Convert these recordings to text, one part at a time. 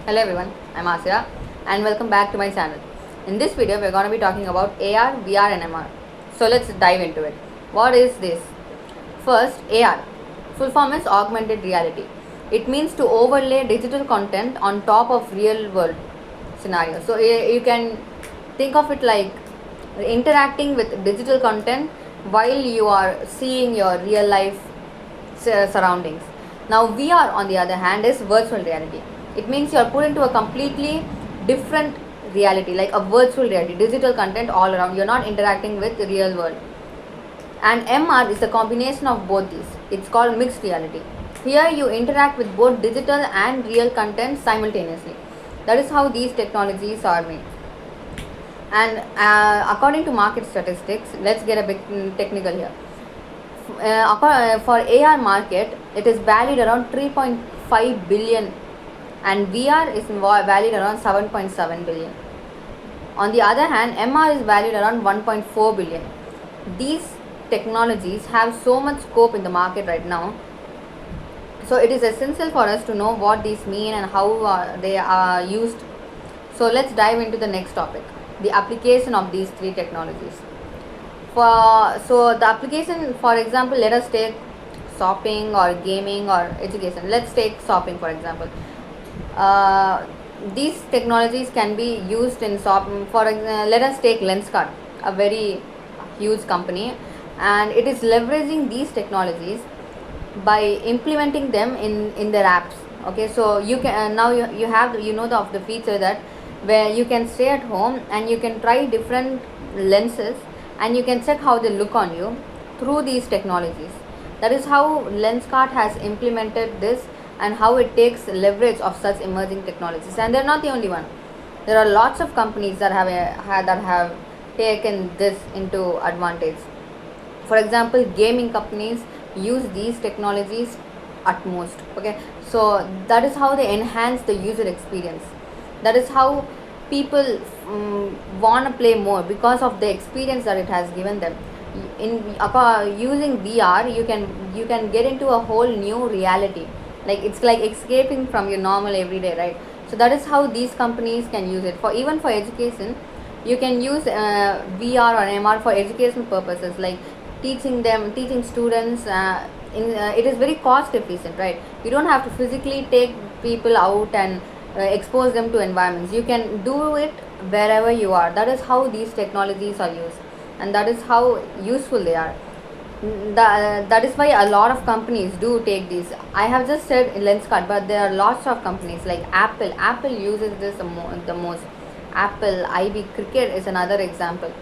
Hello everyone, I'm Asya and welcome back to my channel. In this video, we're going to be talking about AR, VR and MR. So let's dive into it. What is this? First, AR. Full form is Augmented Reality. It means to overlay digital content on top of real world scenarios. So you can think of it like interacting with digital content while you are seeing your real life surroundings. Now VR on the other hand is virtual reality. It means you are put into a completely different reality, like a virtual reality, digital content all around. You're not interacting with the real world. And MR is a combination of both these. It's called mixed reality. Here you interact with both digital and real content simultaneously. That is how these technologies are made. And according to market statistics, let's get a bit technical here. For AR market, it is valued around 3.5 billion and VR is valued around 7.7 billion. On the other hand, MR is valued around 1.4 billion. These technologies have so much scope in the market right now. So it is essential for us to know what these mean and how they are used. So let's dive into the next topic, the application of these three technologies. So the application, for example, let us take shopping or gaming or education. Let's take shopping for example. These technologies can be used in shopping. Let us take Lenskart, a very huge company, and it is leveraging these technologies by implementing them in their apps. Okay, so you can now you have of the feature that where you can stay at home and you can try different lenses and you can check how they look on you through these technologies. That is how Lenskart has implemented this and how it takes leverage of such emerging technologies. And they're not the only one. There are lots of companies that have taken this into advantage. For example, gaming companies use these technologies at most. Okay, so that is how they enhance the user experience. That is how people want to play more because of the experience that it has given them. Using VR, you can get into a whole new reality. Like it's like escaping from your normal everyday, right? So that is how these companies can use it. Even for education, you can use VR or MR for education purposes, like teaching students. It is very cost efficient, right? You don't have to physically take people out and expose them to environments. You can do it wherever you are. That is how these technologies are used, and that is how useful they are. That is why a lot of companies do take these. I have just said Lenskart, but there are lots of companies like Apple. Apple uses this the most. Apple, IB, Cricket is another example.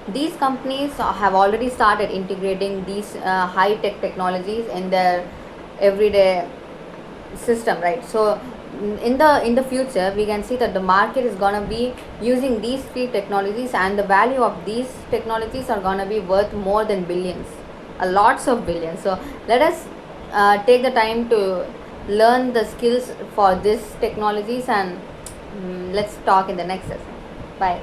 These companies have already started integrating these high-tech technologies in their everyday system, right? So in the future, we can see that the market is going to be using these three technologies, and the value of these technologies are going to be worth more than billions, lots of billions. So let us take the time to learn the skills for these technologies, and let's talk in the next session. Bye.